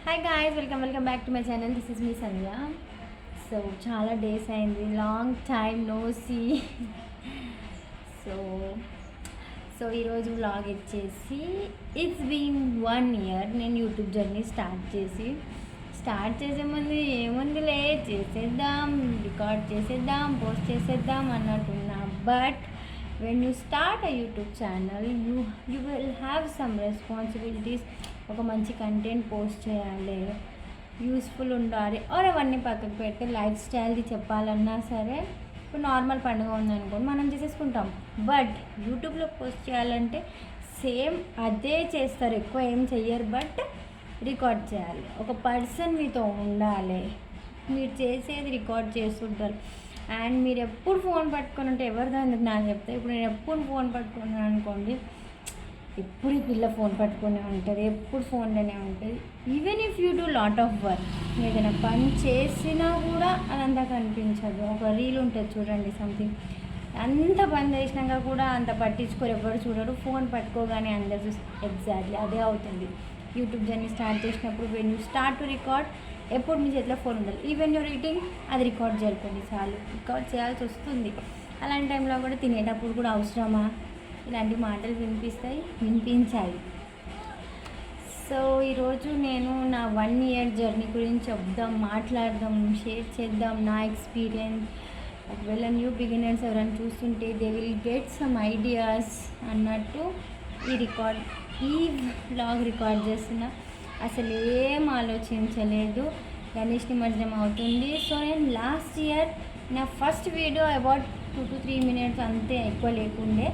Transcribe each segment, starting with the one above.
Hi guys, welcome back to my channel. This is me Sandhya. So చాలా days అయింది, long time no see. So so ఈరోజు vlog వచ్చేసి it's been 1 year నేను YouTube journey start చేసే ముందు ఏముందిలే, చేసేద్దాం, రికార్డ్ చేసేద్దాం, పోస్ట్ చేసేద్దాం అన్నట్టున్నా. But when you start a YouTube channel you will have some responsibilities. ఒక మంచి కంటెంట్ పోస్ట్ చేయాలి, యూస్ఫుల్ ఉండాలి. ఆర్ అవన్నీ పక్కకు పెడితే లైఫ్ స్టైల్ది చెప్పాలన్నా సరే, ఇప్పుడు నార్మల్ పండుగ ఉందనుకోండి మనం చేసేసుకుంటాం. బట్ యూట్యూబ్లో పోస్ట్ చేయాలంటే సేమ్ అదే చేస్తారు, ఎక్కువ ఏం చెయ్యరు. బట్ రికార్డ్ చేయాలి, ఒక పర్సన్ మీతో ఉండాలి, మీరు చేసేది రికార్డ్ చేస్తుంటారు. అండ్ మీరు ఎప్పుడు ఫోన్ పట్టుకొని ఉంటే ఎవరిదో ఎందుకు నాకు చెప్తే, ఇప్పుడు నేను ఎప్పుడు ఫోన్ పట్టుకున్నాను అనుకోండి, ఎప్పుడు ఈ పిల్ల ఫోన్ పట్టుకునే ఉంటుంది, ఎప్పుడు ఫోన్లోనే ఉంటుంది. Even if you do lot of work, ఏదైనా పని చేసినా కూడా అదంతా కనిపించదు. ఒక రీల్ ఉంటుంది చూడండి, సంథింగ్, అంత పని చేసినాక కూడా అంత పట్టించుకోరు, ఎవరు చూడరు. ఫోన్ పట్టుకోగానే అందరు చూసి ఎగ్జాక్ట్లీ అదే అవుతుంది. యూట్యూబ్ జర్నీ స్టార్ట్ చేసినప్పుడు when you start to record, ఎప్పుడు మీ చేతిలో ఫోన్ ఉండాలి. ఈవెన్ యూర్ ఈటింగ్, అది రికార్డ్ చేయాలి, చాలు రికార్డ్ చేయాల్సి వస్తుంది. అలాంటి టైంలో కూడా తినేటప్పుడు కూడా అవసరమా, ఇలాంటి మాటలు వినిపించాలి. సో ఈరోజు నేను నా 1 year జర్నీ గురించి మాట్లాడదాం, షేర్ చేద్దాం నా ఎక్స్పీరియన్స్. ఒకవేళ న్యూ బిగినర్స్ ఎవరైనా చూస్తుంటే they will get some ideas అన్నట్టు ఈ వ్లాగ్ రికార్డ్ చేస్తున్నా. అసలు ఏం ఆలోచించలేదు, గణేష్ నిమజ్జనం అవుతుంది. సో నేను లాస్ట్ ఇయర్ నా first video about 2 to 3 minutes అంతే, ఎక్కువ లేకుండే.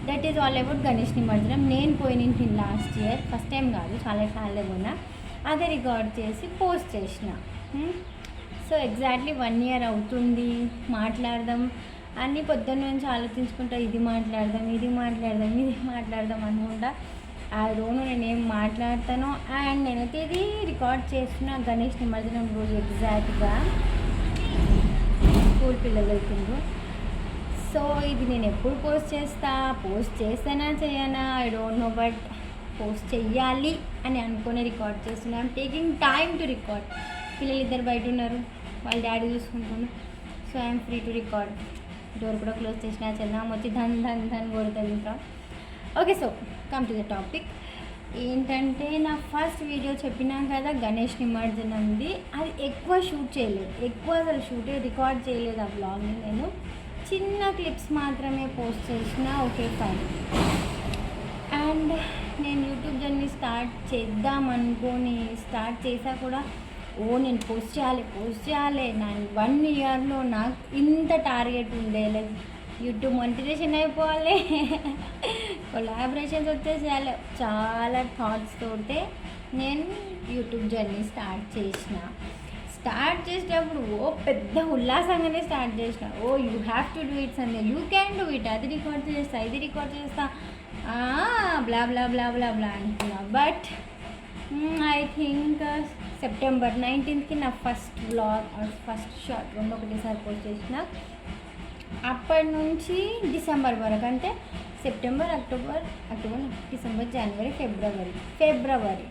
That is all about Ganesh నిమజ్జనం. నేను పోయినంటి లాస్ట్ ఇయర్, ఫస్ట్ టైం కాదు, చాలా సార్లు పోయినా. అదే రికార్డ్ చేసి పోస్ట్ చేసిన. సో ఎగ్జాక్ట్లీ 1 year అవుతుంది. మాట్లాడదాం అన్నీ పొద్దున్న నుంచి ఆలోచించుకుంటా, ఇది మాట్లాడదాం అనుకుంటా. ఆ రోజు నేనేం మాట్లాడతానో. అండ్ నేనైతే ఇది రికార్డ్ చేస్తున్న గణేష్ నిమజ్జనం రోజు, ఎగ్జాక్ట్గా స్కూల్ పిల్లలు వెళ్తుండ్రు. సో ఇది నేను ఎప్పుడు పోస్ట్ చేస్తానా చేయనా I don't know. But post చెయ్యాలి అని అనుకుని రికార్డ్ చేస్తున్నాను. Taking time to record. పిల్లలు ఇద్దరు బయట ఉన్నారు, వాళ్ళ డాడీ చూసుకుంటున్నారు. So I'm free to record. Door కూడా క్లోజ్ చేసినా చందాం వచ్చి ధన్ కొడుతుంది ఇంకా. Okay, so come to the topic. ఏంటంటే నా ఫస్ట్ వీడియో చెప్పినాం కదా గణేష్ నిమజ్జనంది, అది ఎక్కువ షూట్ చేయలేదు, అసలు రికార్డ్ చేయలేదు. ఆ బ్లాగ్ని నేను చిన్న క్లిప్స్ మాత్రమే పోస్ట్ చేసిన. Okay, fine. అండ్ నేను యూట్యూబ్ జర్నీ స్టార్ట్ చేసా కూడా. నేను పోస్ట్ చేయాలి. నా 1 yearలో నాకు ఇంత టార్గెట్ ఉండే, లైక్ యూట్యూబ్ మానిటైజేషన్ అయిపోవాలి, కొలాబరేషన్స్ వచ్చేసేయాలి, చాలా థాట్స్ తోటే నేను యూట్యూబ్ జర్నీ స్టార్ట్ చేసేటప్పుడు పెద్ద ఉల్లాసంగానే స్టార్ట్ చేసిన. You have to do it Sunday, you can do it, అది రికార్డ్ చేస్తా బ్లా బ్లా బ్లా బ్లా బ్లా అనుకున్నా. But I think September 19th నా ఫస్ట్ వ్లాగ్ ఫస్ట్ షార్ట్ రెండు ఒకటేసారి పోస్ట్ చేసిన. అప్పటి నుంచి డిసెంబర్ వరకు, అంటే September, October, December, January, February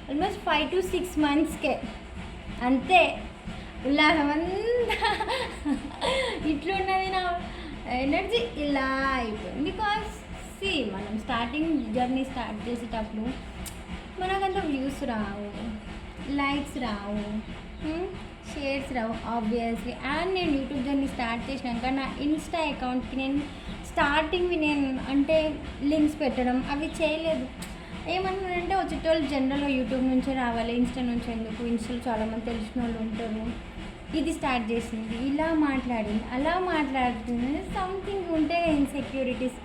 almost 5 to 6 monthsకే అంతే. ఉల్లాసం అంతా ఇట్లున్నది, నా ఎనర్జీ ఇలా అయిపోయింది. బికాస్ మనం జర్నీ స్టార్ట్ చేసేటప్పుడు మనకంత views Rao, likes Rao, shares Rao obviously. And నేను యూట్యూబ్ జర్నీ స్టార్ట్ చేసినాక నా ఇన్స్టా అకౌంట్కి నేను అంటే లింక్స్ పెట్టడం అవి చేయలేదు. ఏమన్నానంటే వచ్చేటోళ్ళు జనరల్గా యూట్యూబ్ నుంచే రావాలి, ఇన్స్టా నుంచి ఎందుకు, ఇన్స్టాలో చాలామంది తెలిసిన వాళ్ళు ఉంటారు. ఇది స్టార్ట్ చేసింది, అలా మాట్లాడుతుంది, సంథింగ్ ఉంటే ఇన్సెక్యూరిటీస్.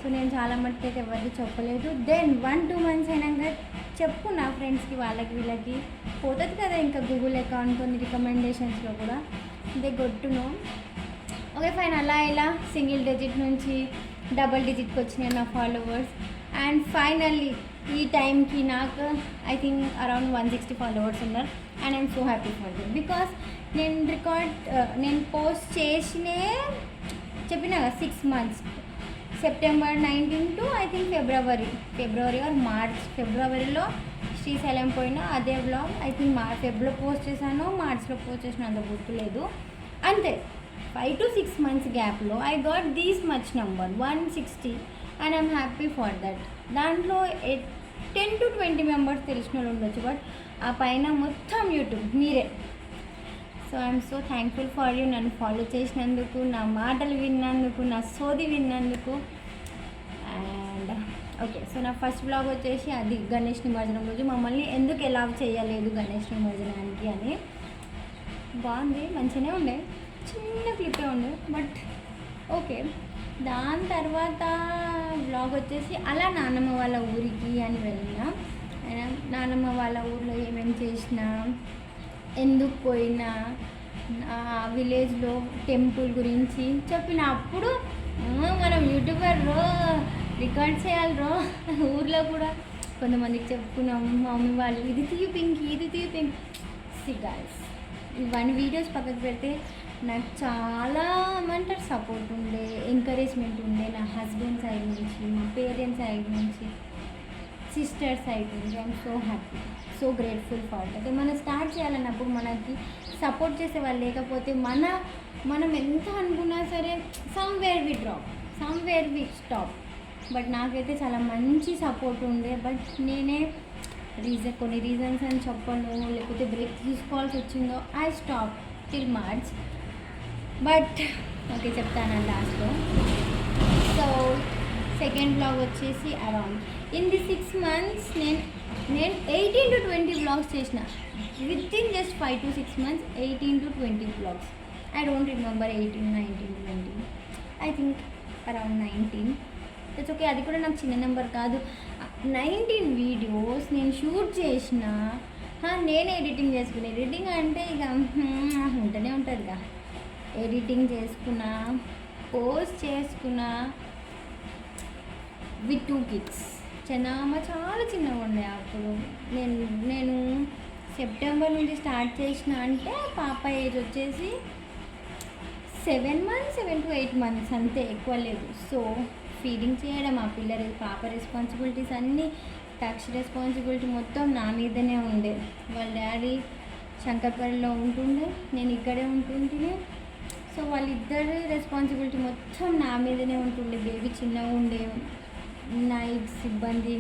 సో నేను చాలా మట్టుకైతే ఎవరికి చెప్పలేదు. దెన్ 1-2 months అయినాక చెప్పు నా ఫ్రెండ్స్కి, వీళ్ళకి పోతుంది కదా ఇంకా గూగుల్ అకౌంట్, కొన్ని రికమెండేషన్స్లో కూడా they got to know. Okay, fine. అలా ఇలా సింగిల్ డిజిట్ నుంచి డబుల్ డిజిట్కి వచ్చినాయి నా ఫాలోవర్స్. అండ్ ఫైనల్లీ ఈ టైంకి నాకు ఐ థింక్ అరౌండ్ 160 followers ఉన్నారు. And I'm so happy for that. Because నేను పోస్ట్ చెప్పిన 6 months, September 19 to I think February or March. ఫిబ్రవరిలో శ్రీశైలం పోయినా అదే వ్లాగ్. ఐ థింక్ ఫెబ్లో పోస్ట్ చేశాను, మార్చ్లో పోస్ట్ చేసిన, అంత గుర్తులేదు. అంతే 5 to 6 months గ్యాప్లో I got these much number 160 and I'm happy for that. దాంట్లో 10 to 20 మెంబర్స్ తెలిసిన వాళ్ళు ఉండొచ్చు, బట్ ఆ పైన మొత్తం యూట్యూబ్ మీరే. So I'm so thankful for you, నన్ను ఫాలో చేసినందుకు, నా మాటలు విన్నందుకు, నా సోది విన్నందుకు. అండ్ ఓకే, సో నా ఫస్ట్ బ్లాగ్ వచ్చేసి అది గణేష్ నిమజ్జనం రోజు మమ్మల్ని ఎందుకు ఎలా చేయలేదు గణేష్ నిమజ్జనానికి అని. బాగుంది, మంచిగానే ఉండే, చిన్న క్లిప్పే ఉండే, బట్ ఓకే. దాని తర్వాత బ్లాగ్ వచ్చేసి అలా నాన్నమ్మ వాళ్ళ ఊరికి అని వెళ్ళిన. నాన్నమ్మ వాళ్ళ ఊర్లో ఏమేమి చేసినా, ఎందుకు పోయినా, విలేజ్లో టెంపుల్ గురించి చెప్పిన. అప్పుడు మనం యూట్యూబర్ రో, రికార్డ్ చేయాలి రో, ఊర్లో కూడా కొంతమందికి చెప్పుకున్నాం. మా మమ్మీ వాళ్ళు ఇది తీయు పింకి, ఇది తీయు పింకి. సి గైస్, ఇవన్నీ వీడియోస్ పక్కకు పెడితే నాకు చాలా ఏమంటారు సపోర్ట్ ఉండే, ఎంకరేజ్మెంట్ ఉండే నా హస్బెండ్ సైడ్ నుంచి, మా పేరెంట్స్ సైడ్ నుంచి, సిస్టర్ సైడ్ నుంచి. I'm so happy, so grateful for that. మనం స్టార్ట్ చేయాలన్నప్పుడు మనకి సపోర్ట్ చేసే వాళ్ళు లేకపోతే మనం ఎంత అనుకున్నా సరే somewhere we drop, somewhere we stop. But నాకైతే చాలా మంచి సపోర్ట్ ఉండే. బట్ నేనే కొన్ని రీజన్స్ అని చెప్పను, లేకపోతే బ్రేక్ తీసుకోవాల్సి వచ్చిందో I stop till March. But okay, చెప్తాను లాస్ట్లో. సో సెకండ్ బ్లాగ్ వచ్చేసి అరౌండ్ ఇన్ ది 6 months నేను 18 to 20 బ్లాగ్స్ చేసిన. Within just 5 to 6 months 18 to 20 blogs. I don't remember 18, 19, 20, I think around 19. It's okay, అది కూడా నాకు చిన్న నెంబర్ కాదు. 19 వీడియోస్ నేను షూట్ చేసిన, నేను ఎడిటింగ్ చేసుకున్నా. ఎడిటింగ్ అంటే ఇక ఉంటూనే ఉంటుంది ఇక. ఎడిటింగ్ చేసుకున్నా, పోస్ట్ చేసుకున్నా విత్ 2 kids. చిన్నమ్మ చాలా చిన్నగా ఉండే అప్పుడు. నేను సెప్టెంబర్ నుంచి స్టార్ట్ చేసిన అంటే పాప ఏజ్ వచ్చేసి 7 to 8 months అంతే, ఎక్కువ లేదు. సో ఫీడింగ్ చేయడం, ఆ పాప రెస్పాన్సిబిలిటీస్ అన్నీ, ట్యాక్స్ రెస్పాన్సిబిలిటీ మొత్తం నా మీదనే ఉండే. వాళ్ళ డాడీ శంకర్పల్లిలో ఉంటుండే, నేను ఇక్కడే ఉంటుంటే. సో వాళ్ళిద్దరు రెస్పాన్సిబిలిటీ మొత్తం నా మీదనే ఉంటుండే. బేబీ చిన్నగా ఉండే, నైట్స్ ఇబ్బంది.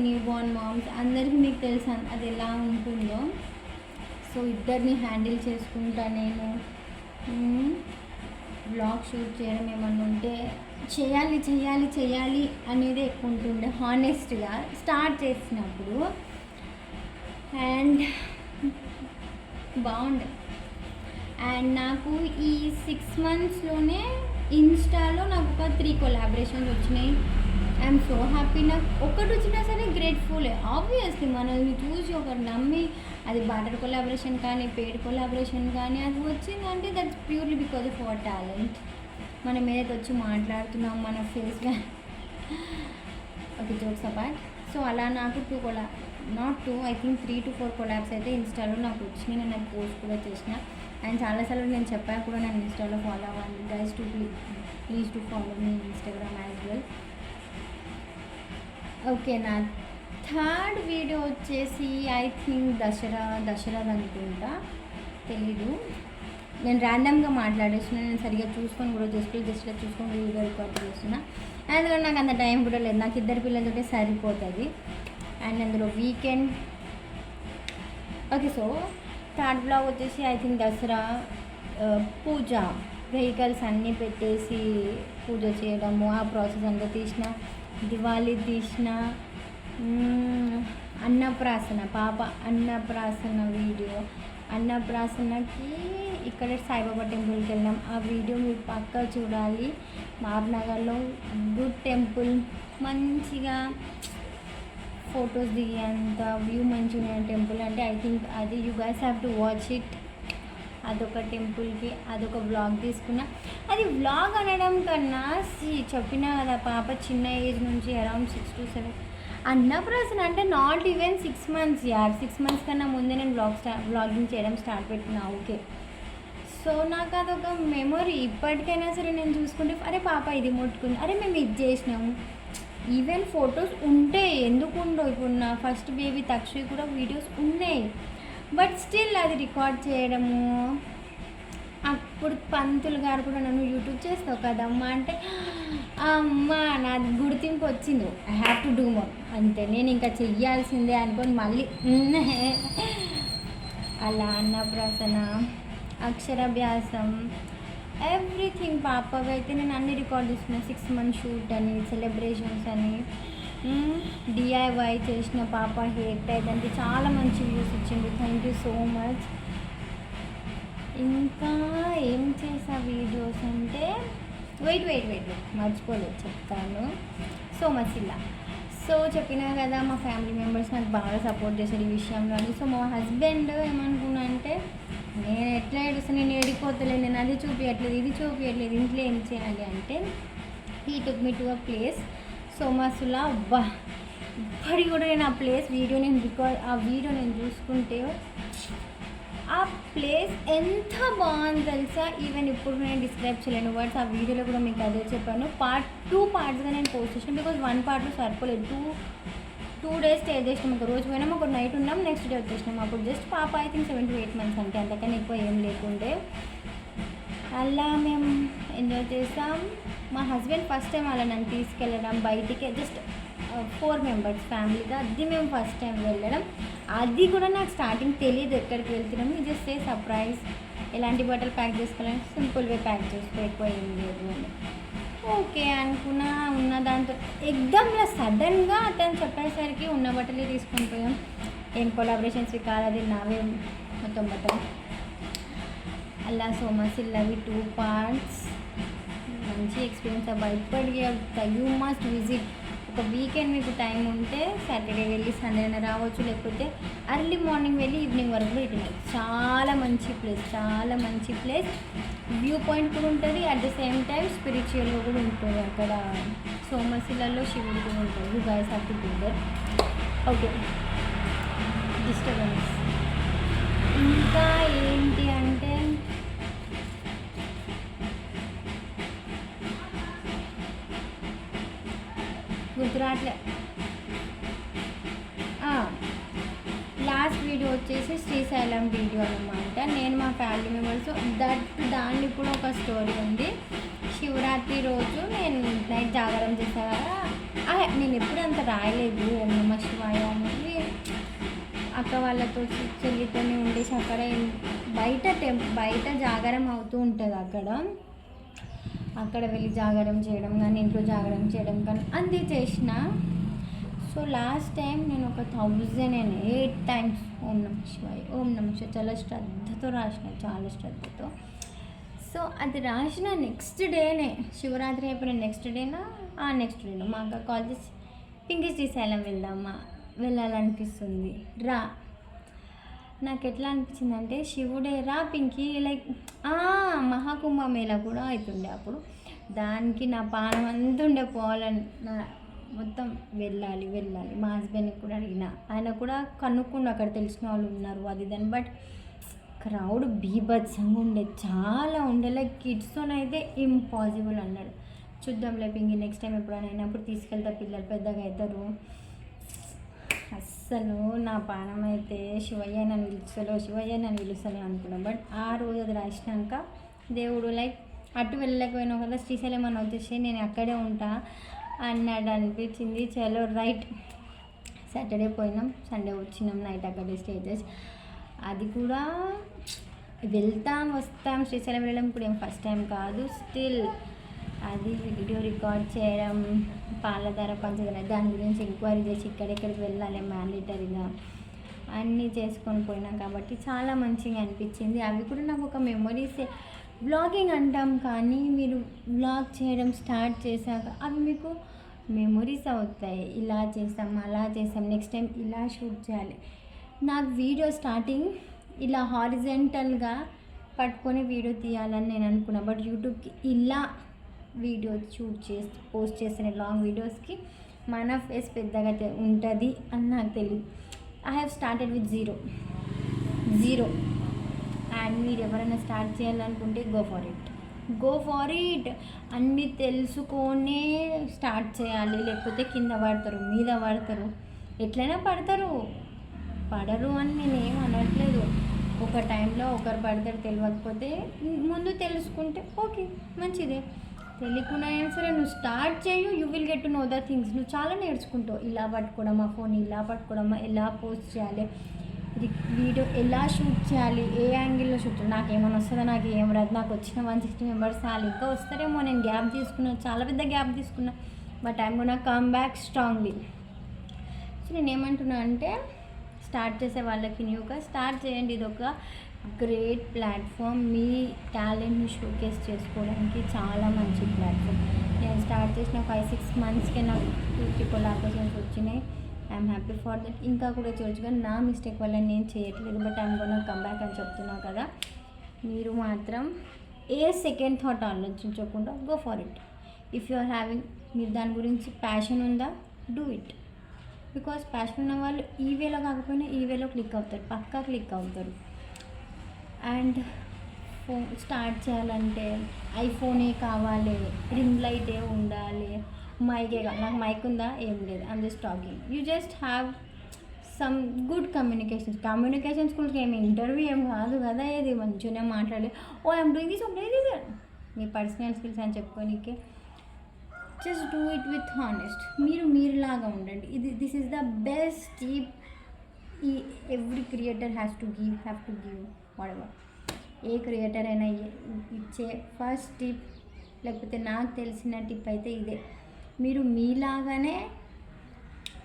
న్యూ బోర్న్ మామ్స్ అందరికీ మీకు తెలుసు అది ఎలా ఉంటుందో. సో ఇద్దరిని హ్యాండిల్ చేసుకుంటా నేను. బ్లాగ్ షూట్ చేయడం ఏమన్నా ఉంటే చేయాలి అనేది ఎక్కువ ఉంటుండే హానెస్ట్గా స్టార్ట్ చేసినప్పుడు. అండ్ బాగుండే. అండ్ నాకు ఈ 6 monthsలోనే ఇన్స్టాలో నాకు ఒక 3 కొలాబరేషన్స్ వచ్చినాయి. I'm so happy. నాకు ఒకటి వచ్చినా సరే గ్రేట్ఫుల్. ఆబ్వియస్లీ మనల్ని చూసి ఒకరు నమ్మి, అది బార్డర్ కొలాబరేషన్ కానీ, పెయిడ్ కొలాబరేషన్ కానీ, అది వచ్చిందంటే that's purely because of our talent. మనం ఏదైతే వచ్చి మాట్లాడుతున్నాం, మన ఫేస్గా ఒక జోక్స్ అపార్ట్. సో అలా నాకు 2 ఐ థింక్ 3 to 4 కొలాబ్స్ అయితే ఇన్స్టాలో నాకు వచ్చినాయి. నేను నాకు పోస్ట్ కూడా చేసిన. అండ్ చాలాసార్లు నేను చెప్పాను కూడా, నేను ఇన్స్టాలో ఫాలో అవ్వండి guys, please to follow me Instagram as well. Okay, నా థర్డ్ వీడియో వచ్చేసి ఐ థింక్ దసరా అనుకుంటా, తెలీదు. నేను ర్యాండమ్గా మాట్లాడేస్తున్నా, నేను సరిగ్గా చూసుకొని కూడా జస్ట్ చూసుకొని వీడియో రికార్డ్ చేస్తున్నా. అందులో నాకు అంత టైం కూడా లేదు, నాకు 2 పిల్లలతోటే సరిపోతుంది. అండ్ అందులో weekend. Okay, so third blog వచ్చేసి I think Dasara puja, vehicles అన్నీ పెట్టేసి పూజ చేయడము, ఆ ప్రాసెస్ అంతా తీసిన. దివాళీ తీసిన. అన్నప్రాసన, పాప అన్నప్రాసన వీడియో. అన్నప్రాసనకి ఇక్కడ సాయిబాబా టెంపుల్కి వెళ్ళాం. ఆ వీడియో మీరు పక్కా చూడాలి. మహబూబ్నగర్లో గుడ్ టెంపుల్, మంచిగా ఫొటోస్ దిగేంత వ్యూ మంచిగా ఉన్న టెంపుల్. అంటే ఐ థింక్ అది you guys have to watch it. అదొక టెంపుల్కి అదొక వ్లాగ్ తీసుకున్నా. అది వ్లాగ్ అనడం కన్నా చెప్పినా కదా, పాప చిన్న ఏజ్ నుంచి అరౌండ్ 6 to 7. అన్నప్రాసన అంటే నాట్ ఈవెన్ 6 months యార్. 6 months కన్నా ముందే నేను వ్లాగింగ్ చేయడం స్టార్ట్ పెట్టినా. ఓకే, సో నాకు అదొక మెమొరీ. ఇప్పటికైనా సరే నేను చూసుకుంటే, అరే పాప ఇది ముట్టుకుంది, అరే మేము ఇది చేసినాము. ఈవెన్ ఫొటోస్ ఉంటే ఎందుకు ఉండవు, ఇప్పుడు నా ఫస్ట్ బేబీ తక్షి కూడా వీడియోస్ ఉన్నాయి, బట్ స్టిల్ అది రికార్డ్ చేయడము. అప్పుడు పంతులు గారు కూడా నన్ను యూట్యూబ్ చేస్తావు కదమ్మా అంటే అమ్మ నా గుర్తింపు వచ్చింది, I have to do more అంతే, నేను ఇంకా చెయ్యాల్సిందే అనుకొని మళ్ళీ అలా అన్నప్రాసన, అక్షరాభ్యాసం, ఎవ్రీథింగ్ పాపవి అయితే నేను అన్ని రికార్డ్ చేస్తున్నాను. 6 months షూట్ అని, సెలబ్రేషన్స్ అని, డిఐవై చేసిన పాప హెయిర్ టైప్ అంటే చాలా మంచి వ్యూస్ ఇచ్చింది. Thank you so much. ఇంకా ఏం చేసా వీడియోస్ అంటే వెయిట్ మర్చిపోలేదు చెప్తాను. సో మసిల్లా సో చెప్పినా కదా, మా ఫ్యామిలీ మెంబర్స్ నాకు బాగా సపోర్ట్ చేశారు ఈ విషయంలో. సో మా హస్బెండ్ ఏమనుకున్నా అంటే నేను ఎట్లా ఏడుస్తాను, నేను ఏడిపోతలేదు, నేను అది చూపించట్లేదు ఇది చూపించట్లేదు, ఇంట్లో ఏం చేయాలి అంటే he took me to a place Somasila. అబ్బా ఇప్పటికి కూడా నేను ఆ ప్లేస్ వీడియో నేను చూసుకుంటే ఆ ప్లేస్ ఎంత బాగుంది తెలుసా. ఈవెన్ ఇప్పుడు నేను డిస్క్రైబ్ చేయలేను వర్డ్స్. ఆ వీడియోలో కూడా మీకు అదే చెప్పాను. టూ పార్ట్స్గా నేను పోస్ట్ చేసాను, బికాజ్ 1 part సరిపోలేదు. 2 days స్టే చేసినాం. ఒక రోజు పోయినాం, ఒక నైట్ ఉన్నాం, నెక్స్ట్ డే వచ్చేసినాం. అప్పుడు జస్ట్ పాప ఐ థింక్ 7 to 8 months అంటే, అంతకన్నా ఎక్కువ ఏం లేకుండే. అలా మేము ఎంజాయ్ చేసాం. మా హస్బెండ్ ఫస్ట్ టైం అలా నన్ను తీసుకెళ్ళడం బయటికి, జస్ట్ 4 members ఫ్యామిలీగా, అది మేము ఫస్ట్ టైం వెళ్ళడం. అది కూడా నాకు స్టార్టింగ్ తెలియదు ఎక్కడికి వెళ్తున్నాము, జస్ట్ సర్ప్రైజ్. ఎలాంటి బట్టలు ప్యాక్ చేసుకోవాలని సింపుల్గా ప్యాక్ చేసుకో, ఎక్కువ ఏం లేదు అని ఓకే అనుకున్నా. ఉన్న దాంతో ఎగ్జామ్లో సడన్గా అతను చెప్పేసరికి ఉన్న బట్టలే తీసుకొని పోయాం. ఏం కొలాబరేషన్స్వి కాదు, అది నావే మొత్తం బట్టలు. అలా సోమశిల్లవి 2 parts మంచి ఎక్స్పీరియన్స్ అబ్బా. ఇప్పటికీ యూ మస్ట్ విజిట్. ఒక వీకెండ్ మీకు టైం ఉంటే సాటర్డే వెళ్ళి సండేనే రావచ్చు, లేకపోతే అర్లీ మార్నింగ్ వెళ్ళి ఈవినింగ్ వరకు రిటర్న్. చాలా మంచి ప్లేస్. వ్యూ పాయింట్ కూడా ఉంటుంది, అట్ ద సేమ్ టైం స్పిరిచువల్గా కూడా ఉంటుంది. అక్కడ సోమశిలలో శివుడు కూడా ఉంటుంది. You guys have to go there. Okay, disturbance. ఇంకా ఏంటి అంటే గుజరాత్లో లాస్ట్ వీడియో వచ్చేసి శ్రీశైలం వీడియో అనమాట. నేను మా ఫ్యామిలీ మెంబర్స్ దాన్ని కూడా ఒక స్టోరీ ఉంది. శివరాత్రి రోజు నేను నైట్ జాగారం చేసా కదా, నేను ఎప్పుడు అంత రాయలేదు. ఓం నమః శివాయ అనేది అక్క వాళ్ళతో చెల్లితోనే ఉండేసి అక్కడ బయట జాగారం అవుతూ ఉంటుంది. అక్కడ వెళ్ళి జాగారం చేయడం కానీ, ఇంట్లో జాగారం చేయడం కానీ అన్నీ చేసిన. సో లాస్ట్ టైం నేను ఒక 1008 times ఓం నమః శివాయ చాలా శ్రద్ధతో రాసిన, చాలా శ్రద్ధతో. సో అది రాసిన నెక్స్ట్ డేనే, శివరాత్రి అయిపోయిన నెక్స్ట్ డేనా మా అక్క కాల్ చేసి పింకీ శ్రీశైలం వెళ్ళాలనిపిస్తుంది రా. నాకు ఎట్లా అనిపించింది అంటే, శివుడే రా పింకీ, లైక్ మహాకుంభమేళ కూడా అవుతుండే అప్పుడు, దానికి నా పానం అంతా ఉండే పోవాలని, మొత్తం వెళ్ళాలి. మా హస్బెండ్కి కూడా అడిగిన, ఆయన కూడా కనుక్కుండా అక్కడ తెలిసిన వాళ్ళు ఉన్నారు అది దాన్ని. బట్ క్రౌడ్ బీభత్సంగా ఉండే, చాలా ఉండే, లైక్ కిడ్స్తోనైతే ఇంపాసిబుల్ అన్నాడు. చూద్దాంలే పింకీ, నెక్స్ట్ టైం ఎప్పుడైనా అయినప్పుడు తీసుకెళ్తా, పిల్లలు పెద్దగా అవుతారు. అస్సలు నా పానం అయితే శివయ్య నన్ను పిలుస్తలే అనుకున్నాం. బట్ ఆ రోజు అది రాసినాక దేవుడు లైక్ అటు వెళ్ళలేకపోయినా కదా, శ్రీశైలం అని వచ్చేసి నేను అక్కడే ఉంటా అన్నాడు అనిపించింది. చలో రైట్. సాటర్డే పోయినాం, సండే వచ్చినాం, నైట్ అక్కడే స్టేజెస్. అది కూడా వస్తాం శ్రీశైలం వెళ్ళడం ఇప్పుడు ఏం ఫస్ట్ టైం కాదు. స్టిల్ అది వీడియో రికార్డ్ చేయడం, పాలధార పంచదార దాని గురించి ఎంక్వైరీ చేసి ఇక్కడెక్కడికి వెళ్ళాలి మ్యాండేటరీగా అన్నీ చేసుకొని పోయినా కాబట్టి చాలా మంచిగా అనిపించింది. అవి కూడా నాకు ఒక మెమొరీసే. వ్లాగింగ్ అంటాం కానీ మీరు వ్లాగ్ చేయడం స్టార్ట్ చేశాక అవి మీకు మెమొరీస్ అవుతాయి. ఇలా చేసాం, అలా చేసాం, నెక్స్ట్ టైం ఇలా షూట్ చేయాలి. నాకు వీడియో స్టార్టింగ్ ఇలా హారిజెంటల్గా పట్టుకొని వీడియో తీయాలని నేను అనుకున్నా. బట్ యూట్యూబ్కి ఇలా వీడియో షూట్ చేసి పోస్ట్ చేసిన లాంగ్ వీడియోస్కి మన ఫేస్ పెద్దగా ఉంటుంది అని నాకు తెలియదు. I have started with zero. And మీరు ఎవరైనా స్టార్ట్ చేయాలనుకుంటే go for it. Go for it. అన్నీ తెలుసుకొనే స్టార్ట్ చేయాలి, లేకపోతే కింద పడతారు, మీద పడతారు, ఎట్లయినా పడతారు. పడరు అని నేనేం అనట్లేదు. ఒక టైంలో ఒకరు పడతారు, తెలియకపోతే ముందు తెలుసుకుంటే ఓకే మంచిదే. తెలియకుండా అయినా సరే నువ్వు స్టార్ట్ చేయు, you will get to know the things. నువ్వు చాలా నేర్చుకుంటావు. ఇలా పట్టుకోవడమా, ఫోన్ ఇలా పట్టుకోవడమా, ఎలా పోస్ట్ చేయాలి, వీడియో ఎలా షూట్ చేయాలి, ఏ యాంగిల్లో షూట్ చేయాలి. నాకేమైనా వస్తుందో, నాకు ఏం రాదు. నాకు వచ్చిన 160 మెంబర్స్ చాలు, ఇంకా వస్తారేమో. నేను గ్యాప్ తీసుకున్నా, చాలా పెద్ద గ్యాప్ తీసుకున్నా, but I'm gonna come back strongly. So నేను ఏమంటున్నా అంటే, స్టార్ట్ చేసే వాళ్ళకి న్యూగా స్టార్ట్ చేయండి. ఇది ఒక గ్రేట్ ప్లాట్ఫామ్. మీ టాలెంట్ని షోకేస్ చేసుకోవడానికి చాలా మంచి ప్లాట్ఫామ్. నేను స్టార్ట్ చేసిన 5-6 మంత్స్కే నాకు 2-3 కొలాబరేషన్స్ వచ్చినాయి. I'm happy for that. ఇంకా కూడా చేయొచ్చు, కానీ నా మిస్టేక్ వల్ల నేను చేయట్లేదు. But I'm gonna come back అని చెప్తున్నావు కదా. మీరు మాత్రం ఏ సెకండ్ థాట్ ఆలోచించకుండా go for it. If you are having, మీరు దాని గురించి ప్యాషన్ ఉందా, డూ ఇట్. బికాస్ ప్యాషన్ ఉన్న వాళ్ళు ఈ వేలో కాకపోయినా ఈ వేలో క్లిక్ అవుతారు, పక్కా క్లిక్ అవుతారు. అండ్ ఫోన్ స్టార్ట్ చేయాలంటే ఐఫోనే కావాలి, రింగ్ లైటే ఉండాలి, మైకే కావాలి. నాకు మైక్ ఉందా, ఏం లేదు, I'm just talking. You just have some good communication స్కూల్కి ఏమి ఇంటర్వ్యూ ఏం కాదు కదా. ఏది మంచిగానే మాట్లాడి ఓ ఐఎమ్ డూయింగ్ దిస్ మీ పర్సనల్ స్కిల్స్ అని చెప్పుకోనికే. Just do it with honest. మీరులాగా ఉండండి. This is the best tip. Every creator have to give whatever. ఏ క్రియేటర్ అయినా ఇచ్చే ఫస్ట్ టిప్, లేకపోతే నాకు తెలిసిన టిప్ అయితే ఇదే. మీరు మీలాగానే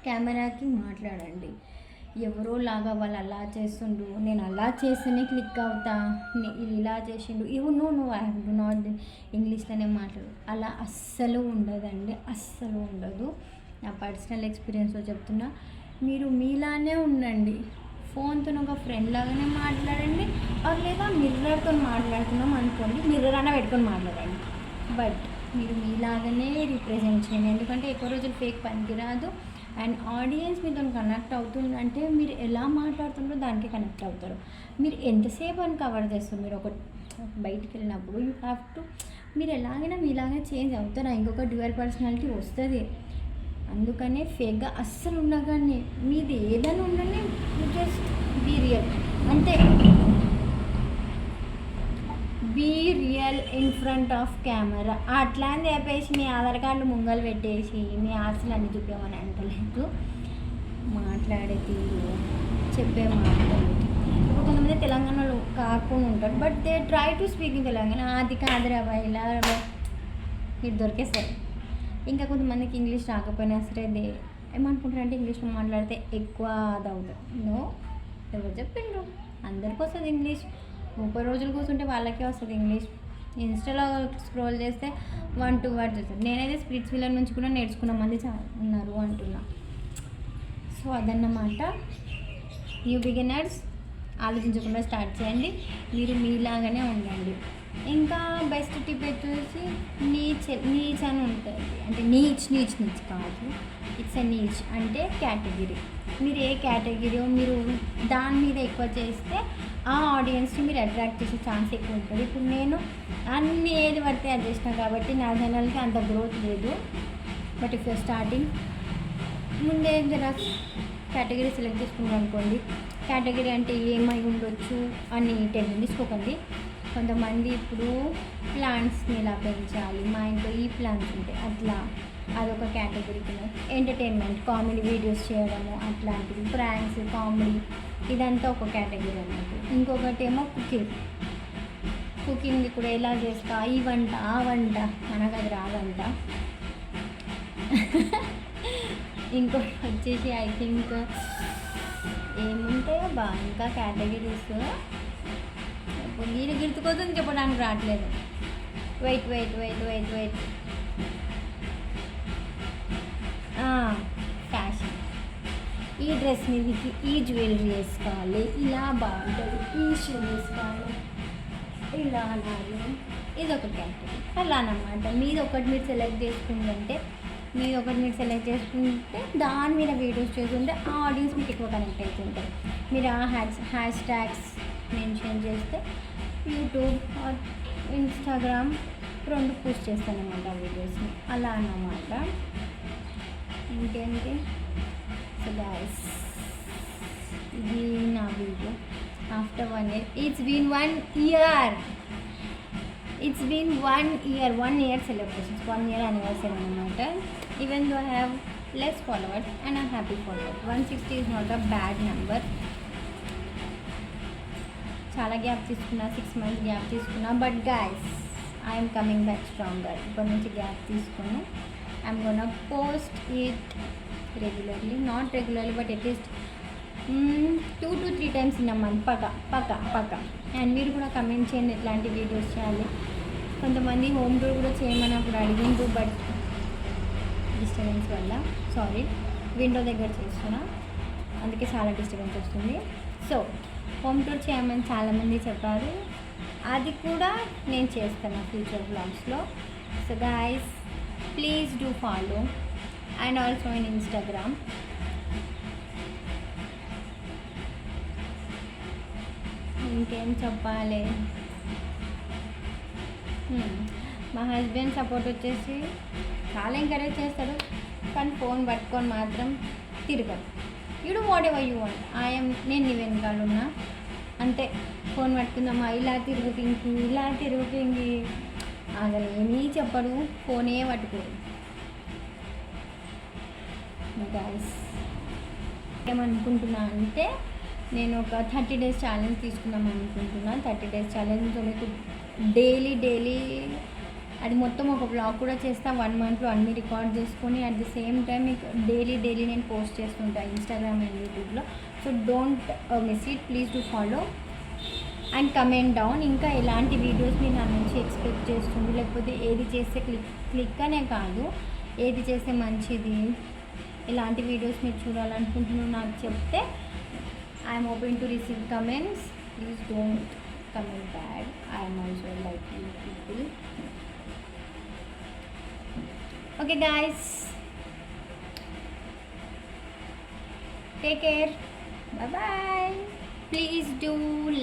కెమెరాకి మాట్లాడండి. ఎవరో లాగా వాళ్ళు అలా చేస్తుండ్రు, నేను అలా చేస్తేనే క్లిక్ అవుతా, ఇది ఇలా చేసిండు, నువ్వు ఐ హ్యావ్ డు నాట్ ఇంగ్లీష్లోనే మాట్లాడు, అలా అస్సలు ఉండదండి, అస్సలు ఉండదు. నా పర్సనల్ ఎక్స్పీరియన్స్లో చెప్తున్నా. మీరు మీలానే ఉండండి. ఫోన్తో ఒక ఫ్రెండ్ లాగానే మాట్లాడండి, లేదా మిర్రర్తో మాట్లాడుతున్నాం అనుకోండి, మిర్రర్ అన్న పెట్టుకొని మాట్లాడండి. బట్ మీరు మీలాగానే రిప్రజెంట్ చేయండి. ఎందుకంటే ఎక్కువ రోజులు ఫేక్ పనికిరాదు. అండ్ ఆడియన్స్ మీతో కనెక్ట్ అవుతుందంటే మీరు ఎలా మాట్లాడుతుందో దానికి కనెక్ట్ అవుతారు. మీరు ఎంతసేపు అని కవర్ చేస్తారు. మీరు ఒక బయటికి వెళ్ళినప్పుడు యూ హ్యావ్ టు, మీరు ఎలాగైనా మీలాగే చేంజ్ అవుతారా, ఇంకొక డ్యూయల్ పర్సనాలిటీ వస్తుంది. అందుకనే ఫేక్గా అస్సలు ఉండగానే మీది ఏదైనా ఉండని, జస్ట్ బీ రియల్ అంతే. Be real in front of camera. అట్లా అని చెప్పేసి మీ ఆధార్ కార్డు ముంగలు పెట్టేసి మీ ఆస్తులు అన్నీ చూపించమని అంటలేదు. మాట్లాడే తీరు, చెప్పే మాటలు. ఇప్పుడు కొంతమంది తెలంగాణలో కాకుండా ఉంటారు, but they try to speak in Telangana. అది కాదురా బాయ్, ఇలా మీరు దొరికేస్తారు. ఇంకా కొంతమందికి ఇంగ్లీష్ రాకపోయినా సరే ఏమనుకుంటారంటే ఇంగ్లీష్లో మాట్లాడితే ఎక్కువ అది అవుతుంది. నో, ఎవరు చెప్పిండ్రు? అందరికీ వస్తుంది ఇంగ్లీష్. 30 రోజులు కూర్చుంటే వాళ్ళకే వస్తుంది ఇంగ్లీష్. ఇన్స్టాలో స్క్రోల్ చేస్తే 1-2 వర్డ్స్ వస్తుంది. నేనైతే స్ప్లిట్స్ విల్లర్ నుంచి కూడా నేర్చుకున్న మంది చాలా ఉన్నారు అంటున్నా. సో అదన్నమాట. న్యూ బిగినర్స్ ఆలోచించకుండా స్టార్ట్ చేయండి. మీరు మీలాగానే ఉండండి. ఇంకా బెస్ట్ టిప్ వచ్చేసి నీచ్ అని ఉంటుంది. అంటే నీచ్ కాదు, ఇట్స్ ఎ నీచ్ అంటే కేటగిరీ. మీరు ఏ కేటగిరీయో మీరు దాని మీద ఎక్కువ చేస్తే ఆ ఆడియన్స్ని మీరు అట్రాక్ట్ చేసే ఛాన్స్ ఎక్కువ ఉంటుంది. ఇప్పుడు నేను అన్ని ఏది పడితే అది చేసినా కాబట్టి నా ఛానల్కి అంత గ్రోత్ లేదు. బట్ ఇఫ్ యూర్ స్టార్టింగ్, ముందే జరా కేటగిరీ సెలెక్ట్ చేసుకున్నాం అనుకోండి. కేటగిరీ అంటే ఏమై ఉండొచ్చు అని టెన్షన్ తీసుకోకండి. కొంతమంది ఇప్పుడు ప్లాంట్స్ని ఇలా పెంచాలి, మా ఇంట్లో ఈ ప్లాంట్స్ ఉంటాయి, అట్లా అదొక కేటగిరీ కింద. ఎంటర్టైన్మెంట్, కామెడీ వీడియోస్ చేయడము, అట్లాంటివి, ప్రాంక్స్, కామెడీ, ఇదంతా ఒక కేటగిరీ అన్నట్టు. ఇంకొకటి ఏమో కుకింగ్ కూడా ఎలా చేస్తా, ఈ వంట ఆ వంట, మనకు అది రాదంట. ఇంకోటి వచ్చేసి ఐ థింక్ ఏముంటాయో ఇంకా కేటగిరీస్ గుర్తుకోతుంది, చెప్పడానికి రావట్లేదు. Wait fashion. ఈ డ్రెస్ మీదకి ఈ జ్యువెలరీ వేసుకోవాలి, ఇలా బాగుంటుంది, ఈ షూ వేసుకోవాలి, ఇలా అనాలి. ఇదొక కేటగిరీ. అలా అన్నమాట. మీరు సెలెక్ట్ చేసుకుంటే దాని మీద వీడియోస్ చేస్తుంటే ఆ ఆడియన్స్ మీకు ఎక్కువ కనెక్ట్ అవుతుంటారు. మీరు ఆ హ్యాష్ ట్యాగ్స్ మెన్షన్ చేస్తే యూట్యూబ్ ఇన్స్టాగ్రామ్ 2 పోస్ట్ చేస్తాను అనమాట వీడియోస్ని, అలా అన్నమాట. ఇంకేంటి, సో గాయస్ ఇది నా video after 1 year. It's been 1 year. It's been 1 year, 1 year celebrations, 1 year anniversary అనమాట. Even though I have less followers and I'm happy for that. 160 is not a bad number. చాలా gap తీసుకున్నా, 6 months gap తీసుకున్నా, but guys I'm coming back stronger. ఇప్పటి నుంచి gap తీసుకుని I'm gonna post it regularly, not regularly but at least 2 to 3 times in a month పక్క. And మీరు కూడా comment చేయండి ఎట్లాంటి వీడియోస్ చేయాలి. కొంతమంది హోమ్ టూర్ కూడా చేయమని అప్పుడు అడిగిండ్రు, బట్ డిస్టర్బెన్స్ వల్ల, సారీ, విండో దగ్గర చేస్తున్నా, అందుకే చాలా డిస్టర్బెన్స్ వస్తుంది. సో హోమ్ టూర్ చేయమని చాలామంది చెప్పారు, అది కూడా నేను చేస్తాను ఫ్యూచర్ వ్లాగ్స్లో. So guys please do follow and also in Instagram. ఇంకేం చెప్పాలి, మా హస్బెండ్ సపోర్ట్ వచ్చేసి చాలా ఎంకరేజ్ చేస్తాడు, కానీ ఫోన్ పట్టుకొని మాత్రం తిరగదు. You do whatever you want, నేను నీ వెనకాల ఉన్నా అంతే. ఫోన్ పట్టుకుందామా, ఇలా తిరుగుపింగి అసలు ఏమీ చెప్పడు, ఫోనే పట్టుకోడు. గైస్ ఏమనుకుంటున్నా అంటే, నేను ఒక 30 days ఛాలెంజ్ తీసుకుందాం అనుకుంటున్నా. 30 days ఛాలెంజ్తో మీకు డైలీ అది మొత్తం ఒక బ్లాగ్ కూడా చేస్తా, 1 monthలో అన్నీ రికార్డ్ చేసుకొని అట్ ది సేమ్ టైం మీకు డైలీ నేను పోస్ట్ చేస్తుంటా ఇన్స్టాగ్రామ్ అండ్ యూట్యూబ్లో. So don't miss it, please do follow and comment down. ఇంకా ఎలాంటి వీడియోస్ మీరు నా నుంచి ఎక్స్పెక్ట్ చేస్తుంది, లేకపోతే ఏది చేస్తే క్లిక్ అనే కాదు, ఏది చేస్తే మంచిది, ఎలాంటి వీడియోస్ మీరు చూడాలనుకుంటున్నారో నాకు చెప్తే I'm open to receive comments. Please don't comment bad. I am also like you people. Okay guys, take care, bye bye. Please do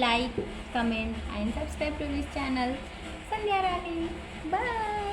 like, comment and subscribe to this channel Sandhya Rani. Bye.